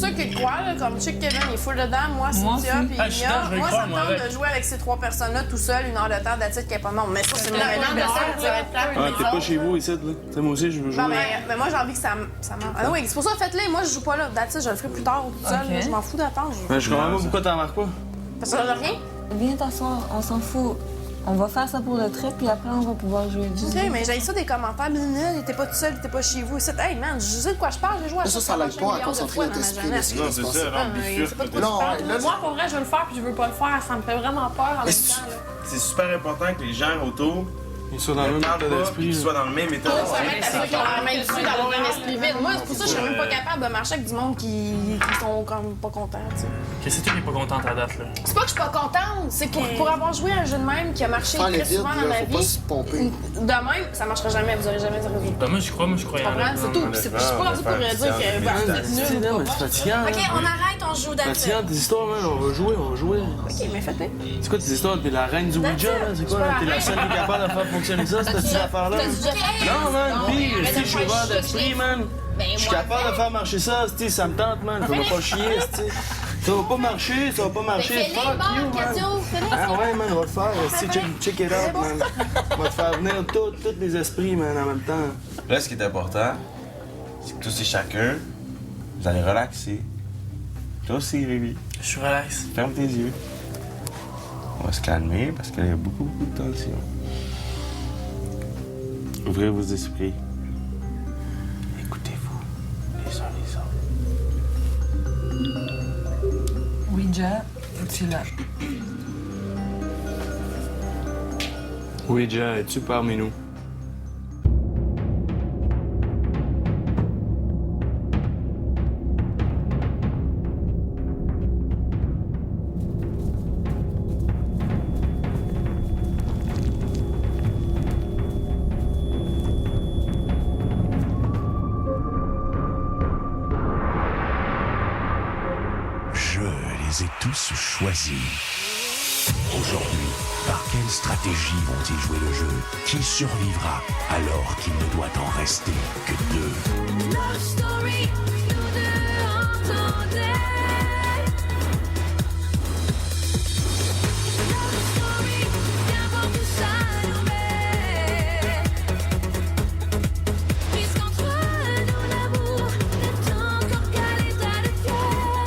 ça qu'il croit, là, comme Chick Kevin, il est full dedans, moi, Cynthia, puis Mia. Moi, ça me tente de jouer avec ces 3 personnes-là tout seul, 1 heure de temps, d'attitude qui est pas non. Mais ça, c'est le mélange de ça. T'es pas chez vous ici, là. T'sais, moi aussi, je veux jouer. Non, mais moi, j'ai envie que ça marche. Ah oui, c'est pour ça, faites-le. Moi, je joue pas là. D'attitude, je le ferai plus tard tout seul. Je m'en fous d'attendre. Je comprends pas pourquoi t'en marques pas. Parce que ça rien. Viens t'asseoir, on s'en fout. On va faire ça pour le trip, puis après, on va pouvoir jouer. OK, mais j'ai ça des commentaires. Minute, t'es pas tout seul, t'es pas chez vous. Hey, man, je sais de quoi je parle. J'ai joué à ça l'aide pas à concentrer notre esprit. Non, c'est ça, rendre bifurque. Moi, pour vrai, je veux le faire, puis je veux pas le faire. Ça me fait vraiment peur en même temps. C'est super important que les gens autour Ils sont dans le même état d'esprit. qu'ils soient dans le même état d'esprit. D'avoir un esprit vide. Moi, c'est pour ça que je suis même pas capable de marcher avec du monde qui sont comme pas contents, tu sais. Qu'est-ce que c'est qui est pas contente à date, là? C'est pas que je suis pas contente, c'est que pour avoir joué à un jeu de même qui a marché Faire les très vides, souvent dans ma faut pas vie, se pomper. de même, ça marchera jamais, vous aurez jamais de résultat. Ben, moi, je crois Tu en comprends? elle. C'est tout. Puis je suis pas rendu pour dire que vous êtes nuls. mais c'est fatigant. OK, on arrête, on joue d'attitude. Fatigant, tes histoires, man. On va jouer. OK, mais faites-le. C'est quoi tes histoires? T'es la reine du Ouija, là? C'est quoi? T'es la seule qui est capable de faire fonctionner ça, cette petite affaire-là? Non, man, pis, je suis ouvert d'esprit, man. Je suis capable de faire marcher ça, ça me tente, man. Faut pas chier, ça va pas marcher, Fuck you, man. Ah ouais, man, on va le faire. Check it out, man. On va te faire venir tous les esprits, man, en même temps. Là, ce qui est important, c'est que tous et chacun, vous allez relaxer. Toi aussi, Rémi. Je suis relax. Ferme tes yeux. On va se calmer parce qu'il y a beaucoup de tension. Ouvrez vos esprits. Écoutez-vous les uns les autres. Ouija, es-tu là? Ouija, es-tu parmi nous? les ai tous choisis. Aujourd'hui, par quelle stratégie vont-ils jouer le jeu? Qui survivra alors qu'il ne doit en rester que deux? Love story, nous deux entendez. Love story, qu'importe où ça nous met. Puisqu'entre nous l'amour n'est encore qu'à l'état de cœur.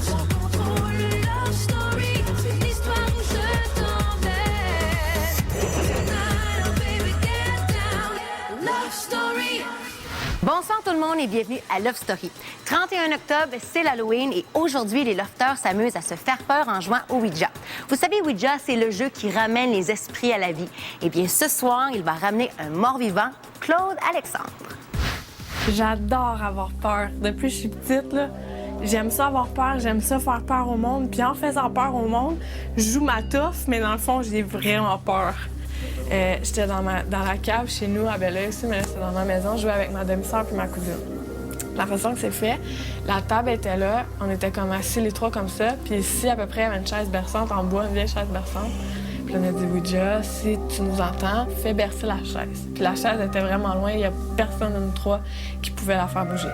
Sans contrôle, love story, c'est une histoire où je t'emmène. Tonight, oh baby, get down. Love story. Bonsoir tout le monde et bienvenue à Love Story. 31 octobre, c'est l'Halloween et aujourd'hui, les lofters s'amusent à se faire peur en jouant au Ouija. Vous savez, Ouija, c'est le jeu qui ramène les esprits à la vie. Eh bien, ce soir, il va ramener un mort-vivant, Claude Alexandre. J'adore avoir peur. Depuis que je suis petite, là, j'aime ça avoir peur, j'aime ça faire peur au monde. Puis en faisant peur au monde, je joue ma touffe, mais dans le fond, j'ai vraiment peur. J'étais dans la cave chez nous à Belleuil aussi, mais là, c'était dans ma maison. Je jouais avec ma demi-sœur puis ma cousine. La façon que c'est fait, la table était là, on était comme assis les trois comme ça. Puis ici, à peu près, il y avait une chaise berçante en bois, une vieille chaise berçante. Puis là, on a dit, Ouija, si tu nous entends, fais bercer la chaise. Puis la chaise était vraiment loin, il n'y a personne de nous trois qui pouvait la faire bouger.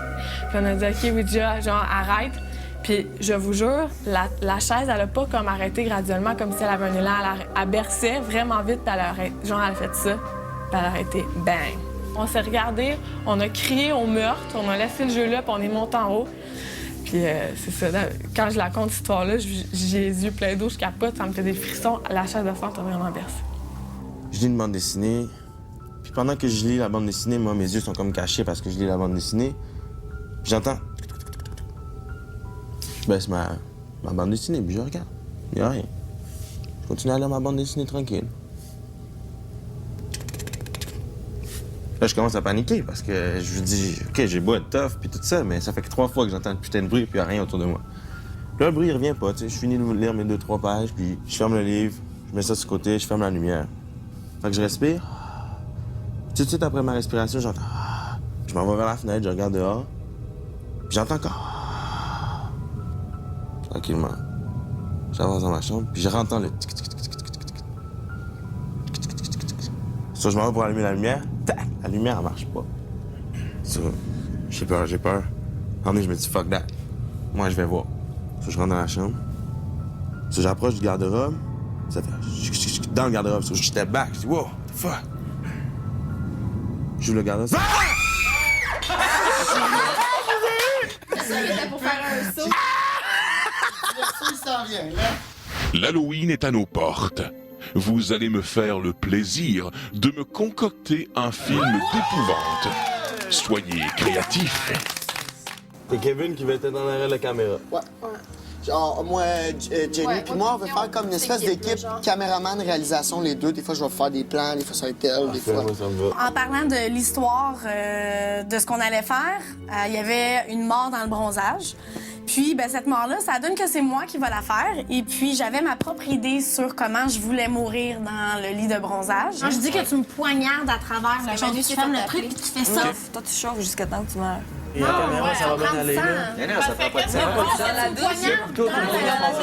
Puis on a dit, OK, Ouija, genre, arrête. Puis je vous jure, la chaise, elle a pas comme arrêté graduellement, comme si elle avait un élan. Elle berçait vraiment vite, puis elle a fait ça, puis elle a arrêté. Bang! On s'est regardés, on a crié au meurtre, on a laissé le jeu là, puis on est monté en haut. Puis c'est ça, là, quand je la conte, cette histoire-là, j'ai les yeux pleins d'eau, je capote, ça me fait des frissons. La chaise de sang a vraiment bercé. Je lis une bande dessinée, puis pendant que je lis la bande dessinée, moi, mes yeux sont comme cachés parce que je lis la bande dessinée. Puis j'entends... Je baisse ma bande dessinée, puis je regarde. Il n'y a rien. Je continue à lire ma bande dessinée tranquille. Là, je commence à paniquer parce que je me dis, OK, j'ai beau être tough, puis tout ça, mais ça fait que 3 fois que j'entends le putain de bruit, puis il n'y a rien autour de moi. Puis là, le bruit, il revient pas, tu sais. Je finis de lire mes 2-3 pages, puis je ferme le livre, je mets ça sur le côté, je ferme la lumière. Fait que je respire. Tout de suite après ma respiration, j'entends. Je m'en vais vers la fenêtre, je regarde dehors, puis j'entends encore. Tranquillement. J'avance dans ma chambre, puis je rentends le tic tic tic tic tic tic tic. Soit je m'en vais pour allumer la lumière, tac, la lumière elle marche pas. Ça, j'ai peur. je me dis, fuck that. Moi, je vais voir. So, je rentre dans la chambre. So, j'approche du garde-robe. Ça fait dans le garde-robe. So, je step back. Je dis, wow, the fuck. Je joue le garde-robe. Pour faire un saut. L'Halloween est à nos portes. Vous allez me faire le plaisir de me concocter un film d'épouvante. Soyez créatifs. C'est Kevin qui va être dans l'arrêt de la caméra. Ouais. Genre, moi, Jenny, puis moi, on veut faire comme une espèce d'équipe caméraman, réalisation, les deux. Des fois, je vais faire des plans, des fois, ça va être elle, des fois. Moi, ça me va. En parlant de l'histoire de ce qu'on allait faire, il y avait une mort dans le bronzage. Puis, cette mort-là, ça donne que c'est moi qui va la faire. Et puis, j'avais ma propre idée sur comment je voulais mourir dans le lit de bronzage. Je dis que tu me poignardes à travers le menu, tu fermes le truc, puis tu fais ça. Toi, tu chauffes jusqu'à temps que tu meurs. Et la caméra, ça va bien aller, là. Non, ça fait pas de sens. La douche,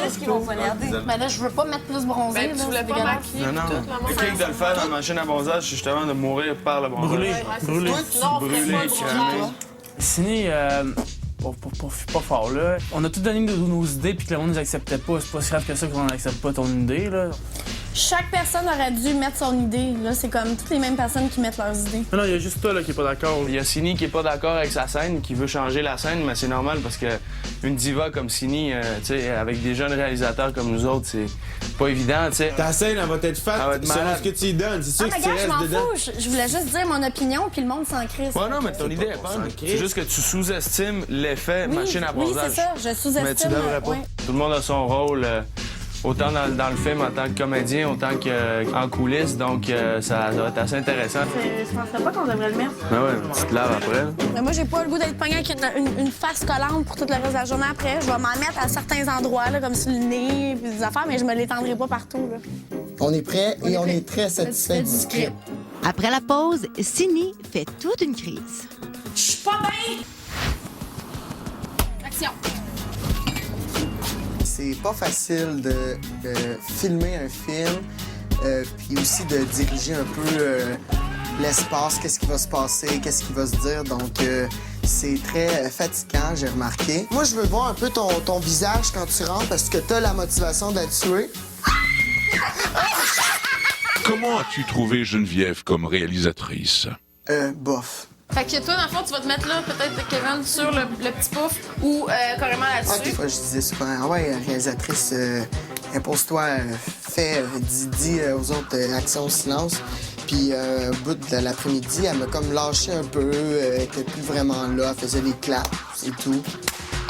c'est qui vont poignarder. Mais là, je veux pas mettre plus bronzé. Ben, tu voulais pas maquiller. Non. puis tout, là, moi, Le kick de le faire dans la machine à bronzage, c'est justement de mourir par le bronzage. Brûler. Sinon, on ferait pas le bronzage. Ciné, pas fort, là. On a tout donné nos idées, puis que le monde nous acceptait pas. C'est pas si grave que ça qu'on n'accepte pas ton idée, là. Chaque personne aurait dû mettre son idée. Là, c'est comme toutes les mêmes personnes qui mettent leurs idées. Non, il y a juste toi, là, qui est pas d'accord. Il y a Sini qui est pas d'accord avec sa scène, qui veut changer la scène, mais c'est normal parce que une diva comme Sini, tu sais, avec des jeunes réalisateurs comme nous autres, c'est pas évident, tu sais. Ta scène, elle va être faite selon ce que tu y donnes. C'est sûr que tu Regarde, je restes m'en dedans. fous. Je voulais juste dire mon opinion, puis le monde s'en crisse. Ouais, non, mais ton idée est bonne. C'est juste que tu sous-estimes l'effet machine à Oui, bronzage. c'est ça. Je sous-estime. Mais tu devrais pas. ouais. Tout le monde a son rôle, autant dans le film en tant que comédien, autant qu'en coulisses, donc ça va être assez intéressant. Je penserais pas qu'on devrait le mettre. Ben ouais, tu te laves après, là. Mais moi, j'ai pas le goût d'être pogné avec une face collante pour tout le reste de la journée après. Je vais m'en mettre à certains endroits, là, comme sur le nez, puis des affaires, mais je me l'étendrai pas partout. Là. On est prêts et on est très satisfait du script. Après la pause, Sini fait toute une crise. Je suis pas bien! Action! C'est pas facile de filmer un film, puis aussi de diriger un peu l'espace, qu'est-ce qui va se passer, qu'est-ce qui va se dire. Donc, c'est très fatigant, j'ai remarqué. Moi, je veux voir un peu ton visage quand tu rentres parce que t'as la motivation d'être tué. Comment as-tu trouvé Geneviève comme réalisatrice? Bof. Fait que toi, dans le fond, tu vas te mettre là, peut-être, Kevin, sur le petit pouf ou carrément Ah, là-dessus. des fois, je disais souvent, ah ouais, réalisatrice, impose-toi, fais, dis aux autres action, silence. Puis, au bout de l'après-midi, elle m'a comme lâché un peu, elle était plus vraiment là, elle faisait des claps, c'est tout.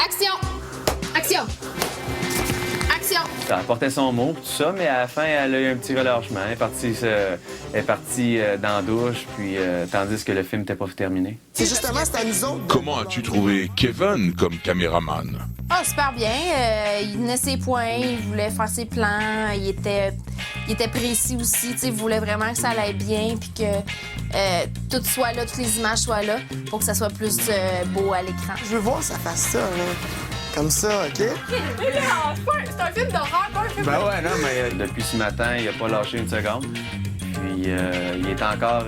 Action! Action! Action! Ça apportait son mot, tout ça, mais à la fin, elle a eu un petit relâchement. Elle est partie dans la douche, puis tandis que le film n'était pas terminé. C'est justement, c'est à nous autres. Comment as-tu trouvé Kevin comme caméraman? Ah, super bien. Il tenait ses points, il voulait faire ses plans, il était précis aussi. Il voulait vraiment que ça allait bien, puis que tout soit là, toutes les images soient là, pour que ça soit plus beau à l'écran. Je veux voir ça fasse ça, là. Comme ça, OK? C'est un film d'horreur, pas un film Ben ouais, non, mais depuis ce matin, il a pas lâché une seconde. Puis il est encore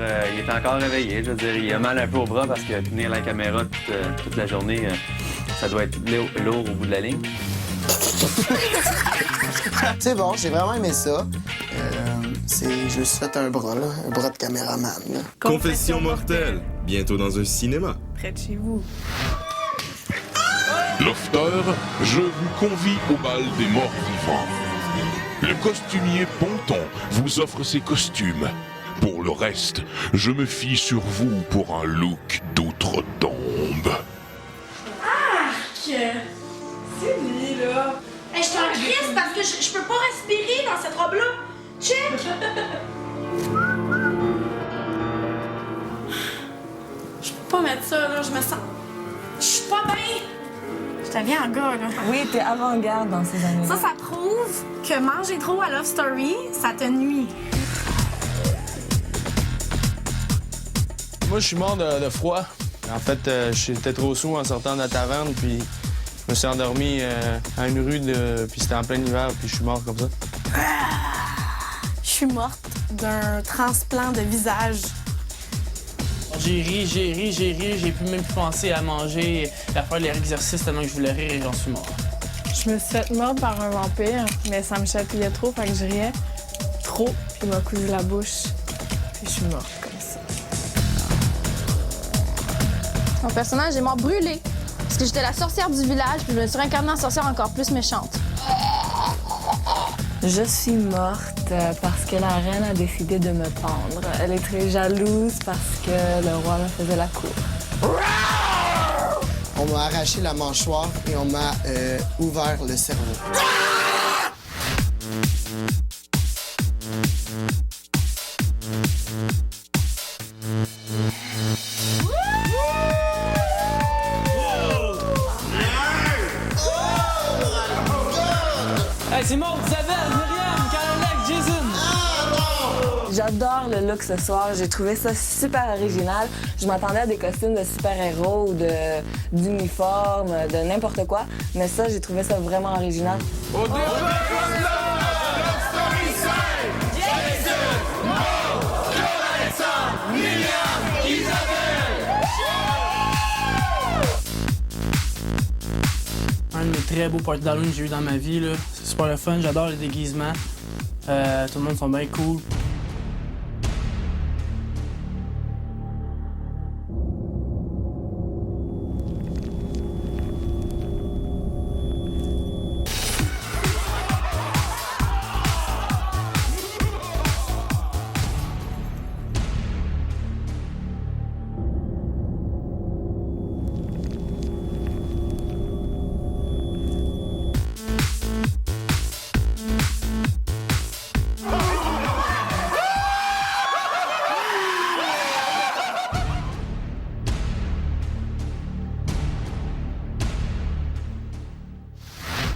réveillé. Je veux dire, il a mal un peu au bras parce que tenir la caméra toute la journée, ça doit être lourd au bout de la ligne. C'est bon, j'ai vraiment aimé ça. Je me suis fait un bras, là, un bras de caméraman. Là. Confession mortelle, bientôt dans un cinéma. Près de chez vous. Lofter, je vous convie au bal des morts vivants. Le costumier Ponton vous offre ses costumes. Pour le reste, je me fie sur vous pour un look d'outre-tombe. C'est lui, là. Hey, je suis en crise parce que je peux pas respirer dans cette robe-là. Check! Je peux pas mettre ça, là. Je me sens... Je suis pas bien. Je deviens un gars, là. Oui, t'es avant-garde dans ces années. Ça prouve que manger trop à Love Story, ça te nuit. Moi, je suis mort de froid. En fait, j'étais trop sous en sortant de la taverne, puis je me suis endormi à une rue, puis c'était en plein hiver, puis je suis mort comme ça. Je suis morte d'un transplant de visage. Je J'ai ri, j'ai pu même plus penser à manger, à faire les exercices tellement que je voulais rire et j'en suis mort. Je me suis fait mordre par un vampire, mais ça me chatouillait trop, fait que je riais trop, puis il m'a cousu la bouche, puis je suis morte comme ça. Mon personnage est mort brûlé. Parce que j'étais la sorcière du village, puis je me suis réincarnée en sorcière encore plus méchante. Je suis morte parce que la reine a décidé de me pendre. Elle est très jalouse parce que le roi me faisait la cour. On m'a arraché la mâchoire et on m'a ouvert le cerveau. Hey, c'est Maud, Isabelle, Myriam, Caroline, Jason! J'adore le look ce soir. J'ai trouvé ça super original. Je m'attendais à des costumes de super-héros ou d'uniformes, de n'importe quoi. Mais ça, j'ai trouvé ça vraiment original. Au départ, Un des très beaux parties d'Halloween que j'ai eu dans ma vie, là. C'est super le fun, j'adore les déguisements. Tout le monde sont bien cool.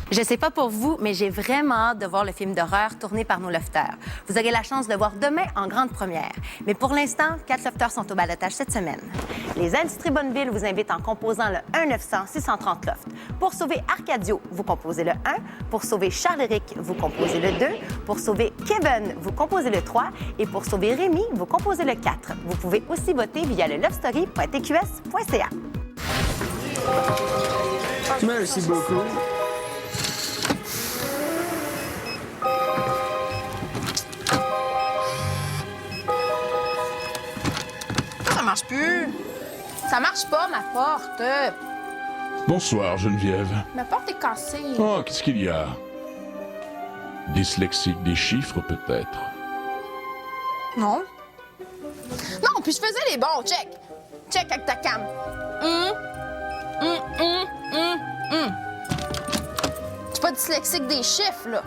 Je sais pas pour vous, mais j'ai vraiment hâte de voir le film d'horreur tourné par nos lofters. Vous aurez la chance de le voir demain en grande première. Mais pour l'instant, 4 lofters sont au balotage cette semaine. Les Industries Bonneville vous invitent en composant le 1-900-630 Loft. Pour sauver Arcadio, vous composez le 1. Pour sauver Charles-Éric, vous composez le 2. Pour sauver Kevin, vous composez le 3. Et pour sauver Rémi, vous composez le 4. Vous pouvez aussi voter via le lovestory.tqs.ca. Merci beaucoup. Ça marche plus. Ça marche pas, ma porte. Bonsoir, Geneviève. Ma porte est cassée. Oh, qu'est-ce qu'il y a? Dyslexique des chiffres, peut-être? Non. Non, puis je faisais les bons. Check. Check avec ta cam. Je suis pas dyslexique des chiffres, là.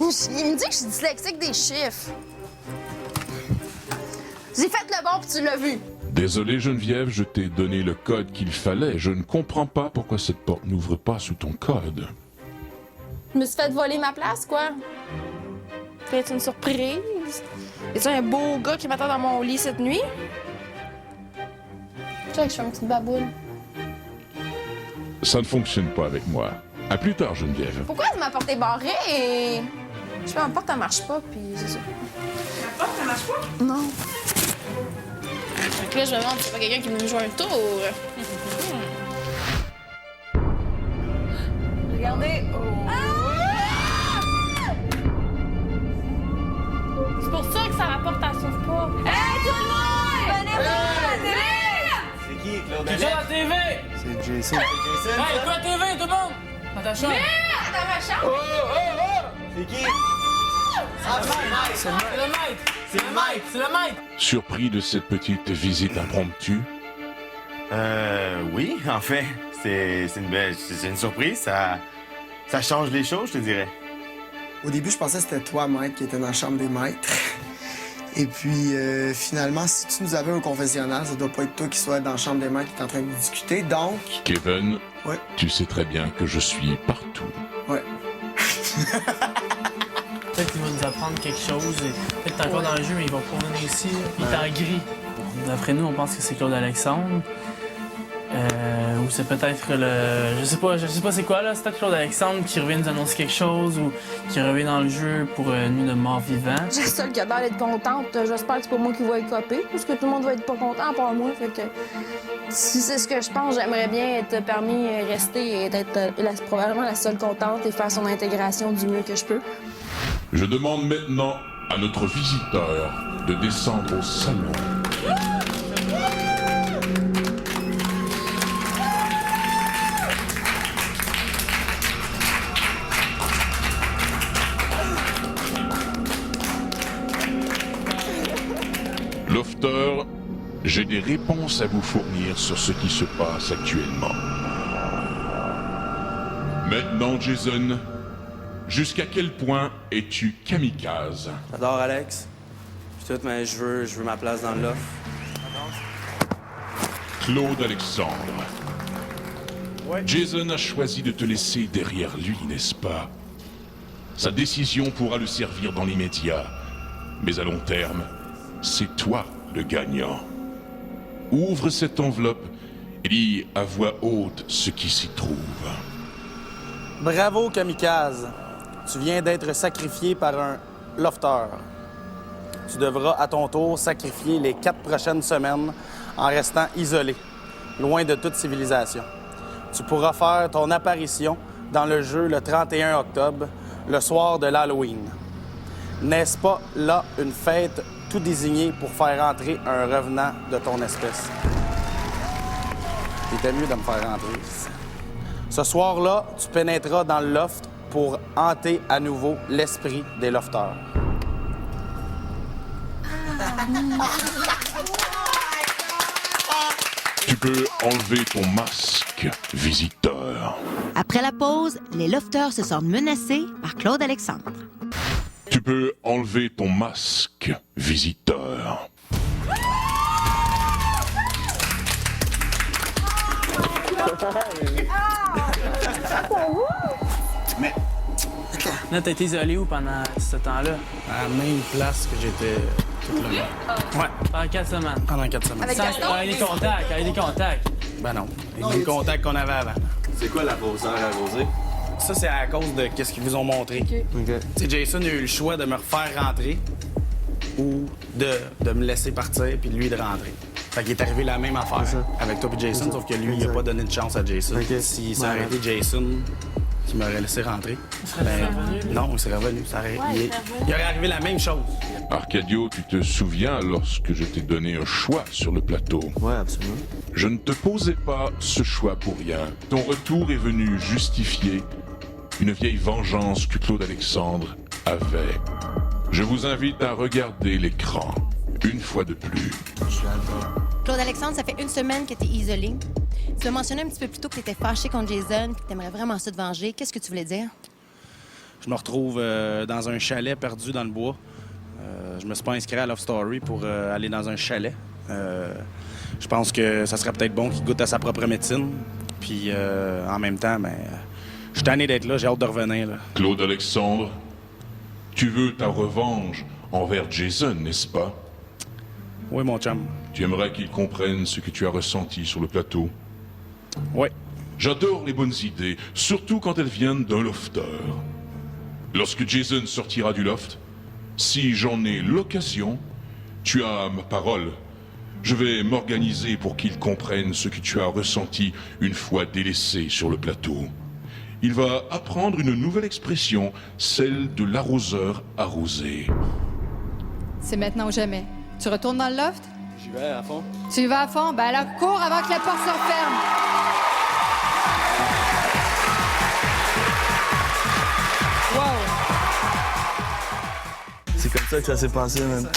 Il me dit que je suis dyslexique des chiffres. J'ai fait le bon, puis tu l'as vu. Désolé, Geneviève, je t'ai donné le code qu'il fallait. Je ne comprends pas pourquoi cette porte n'ouvre pas sous ton code. Je me suis fait voler ma place, quoi. Peut-être une surprise. Y a-t-il un beau gars qui m'attend dans mon lit cette nuit? Check, je fais une petite baboule. Ça ne fonctionne pas avec moi. À plus tard, Geneviève. Pourquoi ma porte est barrée? Je sais pas, ma porte, elle marche pas, puis c'est ça. La porte, elle marche pas? Non. Fait que là, je me demande si c'est pas quelqu'un qui veut me jouer un tour. Regardez. C'est pour ça que ça rapporte, elle sauve pas. Hey, tout le monde! Venez voir la télé! C'est qui, Claude Qui joue à la TV? C'est Jason. Hey, quoi la TV, tout le monde? Dans ta chambre. Dans ma chambre? C'est qui? C'est le maître! C'est le maître! C'est le maître! Surpris de cette petite visite impromptue? Oui, en fait, c'est une surprise. Ça change les choses, je te dirais. Au début, je pensais que c'était toi, maître, qui était dans la chambre des maîtres. Et puis, finalement, si tu nous avais au confessionnal, ça doit pas être toi qui soit dans la chambre des maîtres qui est en train de discuter. Donc... Kevin, Ouais. tu sais très bien que je suis partout. Ouais. Peut-être qu'il va nous apprendre quelque chose. Peut-être t'es encore dans le jeu, mais il va pas revenir ici. Il est en gris. D'après nous, on pense que c'est Claude Alexandre. Ou c'est peut-être le... Je sais pas c'est quoi, là. C'est peut-être Claude Alexandre qui revient nous annoncer quelque chose ou qui revient dans le jeu pour nuit de mort vivant. J'ai la seule qui a l'air d'être contente. J'espère que c'est pas moi qui va être copé, parce que tout le monde va être pas content à part moi. Fait que si c'est ce que je pense, j'aimerais bien être permis rester et être probablement la seule contente et faire son intégration du mieux que je peux. Je demande maintenant à notre visiteur de descendre au salon. Lofter, j'ai des réponses à vous fournir sur ce qui se passe actuellement. Maintenant, Jason, jusqu'à quel point es-tu kamikaze? J'adore Alex. Puis tout, mais je veux ma place dans le loft. Claude Alexandre. Ouais. Jason a choisi de te laisser derrière lui, n'est-ce pas? Sa décision pourra le servir dans l'immédiat, mais à long terme, c'est toi le gagnant. Ouvre cette enveloppe et lis à voix haute ce qui s'y trouve. Bravo, Kamikaze. Tu viens d'être sacrifié par un lofter. Tu devras à ton tour sacrifier les 4 prochaines semaines en restant isolé, loin de toute civilisation. Tu pourras faire ton apparition dans le jeu le 31 octobre, le soir de l'Halloween. N'est-ce pas là une fête tout désignée pour faire entrer un revenant de ton espèce? C'était mieux de me faire rentrer. Ce soir-là, tu pénétreras dans le loft pour hanter à nouveau l'esprit des lofters. Tu peux enlever ton masque, visiteur. Après la pause, les lofters se sentent menacés par Claude Alexandre. Tu peux enlever ton masque, visiteur. Mais... Là, t'as été isolé où pendant ce temps-là? À la même place que j'étais tout le long. Ouais. Pendant 4 semaines? Pendant 4 semaines. Avec des contacts. Ben non. Les mêmes contacts qu'on avait avant. C'est quoi l'arroseur arrosé? Ça, c'est à cause de qu'est-ce qu'ils vous ont montré. OK. Tu sais, Jason a eu le choix de me refaire rentrer ou de me laisser partir puis lui de rentrer. Fait qu'il est arrivé la même affaire avec toi et Jason, sauf que lui, il a pas donné de chance à Jason. Si ça aurait été Jason qui m'aurait laissé rentrer, non, il serait revenu. Il aurait arrivé la même chose. Arcadio, tu te souviens lorsque je t'ai donné un choix sur le plateau? Ouais, absolument. Je ne te posais pas ce choix pour rien. Ton retour est venu justifier une vieille vengeance que Claude Alexandre avait. Je vous invite à regarder l'écran une fois de plus. Claude Alexandre, ça fait 1 semaine que tu es isolé. Tu as mentionné un petit peu plus tôt que tu étais fâché contre Jason et que tu aimerais vraiment ça te venger. Qu'est-ce que tu voulais dire? Je me retrouve dans un chalet perdu dans le bois. Je me suis pas inscrit à Love Story pour aller dans un chalet. Je pense que ça serait peut-être bon qu'il goûte à sa propre médecine. Puis en même temps, je suis tanné d'être là, j'ai hâte de revenir. Là. Claude Alexandre, tu veux ta revanche envers Jason, n'est-ce pas? Oui, mon chum. Tu aimerais qu'il comprenne ce que tu as ressenti sur le plateau? Oui. J'adore les bonnes idées, surtout quand elles viennent d'un lofter. Lorsque Jason sortira du loft, si j'en ai l'occasion, tu as ma parole. Je vais m'organiser pour qu'il comprenne ce que tu as ressenti une fois délaissé sur le plateau. Il va apprendre une nouvelle expression, celle de l'arroseur arrosé. C'est maintenant ou jamais. Tu retournes dans le loft? J'y vais à fond. Tu y vas à fond? Ben alors cours avant que la porte se referme. C'est comme ça que ça s'est passé, man.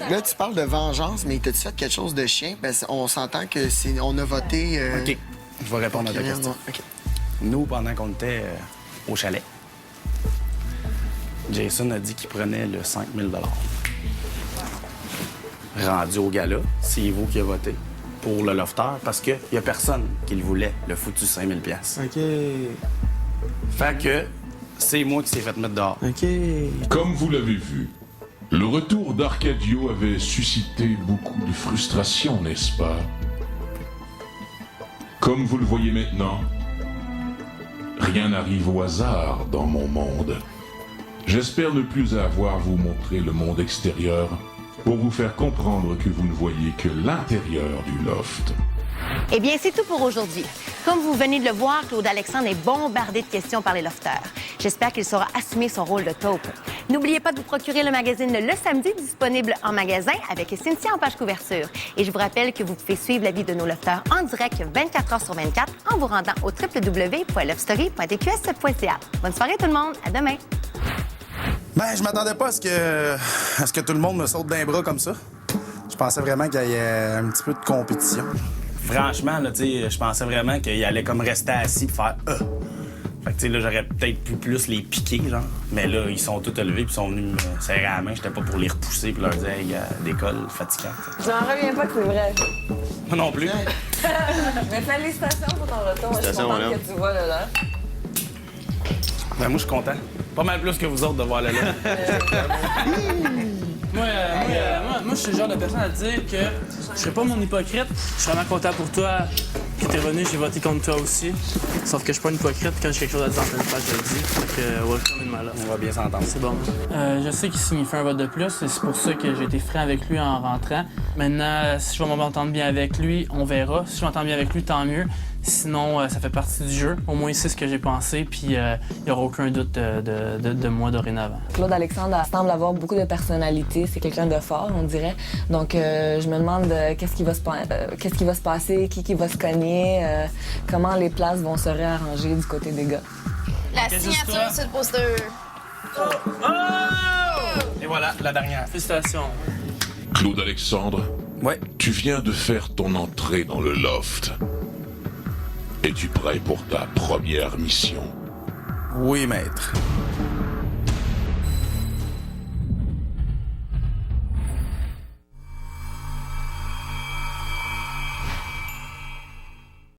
Là, tu parles de vengeance, mais t'as-tu fait quelque chose de chien? On s'entend que on a voté... OK. Je vais répondre à ta question. OK. Nous, pendant qu'on était au chalet, Jason a dit qu'il prenait le 5 000 $. Rendu au gala, c'est vous qui a voté pour le lofter parce qu'il y a personne qui le voulait, le foutu 5 000 $. OK. Fait que c'est moi qui s'est fait mettre dehors. OK. Comme vous l'avez vu, le retour d'Arcadio avait suscité beaucoup de frustration, n'est-ce pas? Comme vous le voyez maintenant, rien n'arrive au hasard dans mon monde. J'espère ne plus avoir à vous montrer le monde extérieur pour vous faire comprendre que vous ne voyez que l'intérieur du loft. Eh bien, c'est tout pour aujourd'hui. Comme vous venez de le voir, Claude Alexandre est bombardé de questions par les lofteurs. J'espère qu'il saura assumer son rôle de taupe. N'oubliez pas de vous procurer le magazine Le Samedi, disponible en magasin avec Cynthia en page couverture. Et je vous rappelle que vous pouvez suivre la vie de nos lofteurs en direct 24 heures sur 24 en vous rendant au www.lovestory.tqs.ca. Bonne soirée tout le monde, à demain! Ben, je m'attendais pas à ce que tout le monde me saute d'un bras comme ça. Je pensais vraiment qu'il y ait un petit peu de compétition. Franchement, là, je pensais vraiment qu'il allait comme rester assis et faire Fait que, tu sais, là, j'aurais peut-être pu plus les piquer, genre. Mais là, ils sont tous élevés puis sont venus me serrer à la main. J'étais pas pour les repousser puis leur dire, hey, d'école, fatigant. J'en reviens pas que c'est vrai. Moi non plus. Mais félicitations pour ton retour. Je suis contente que tu vois là. Ben, moi, je suis content. Pas mal plus que vous autres de voir là. Moi, je suis le genre de personne à dire que je serais pas mon hypocrite. Je suis vraiment content pour toi que t'es revenu, j'ai voté contre toi aussi. Sauf que je suis pas une hypocrite. Quand j'ai quelque chose à dire en pleine page, je le dis. Fait que, welcome in my life. On va bien s'entendre. C'est bon. Je sais qu'il signifie un vote de plus et c'est pour ça que j'ai été franc avec lui en rentrant. Maintenant, si je vais m'entendre bien avec lui, on verra. Si je m'entends bien avec lui, tant mieux. Sinon, ça fait partie du jeu. Au moins, c'est ce que j'ai pensé, puis il n'y aura aucun doute de moi dorénavant. Claude Alexandre semble avoir beaucoup de personnalité. C'est quelqu'un de fort, on dirait. Donc, je me demande qu'est-ce qui va se passer, qui va se cogner, comment les places vont se réarranger du côté des gars. La signature sur le poster. Et voilà, la dernière. Félicitations. Claude Alexandre, ouais. Tu viens de faire ton entrée dans le loft. Es-tu prêt pour ta première mission? Oui, maître.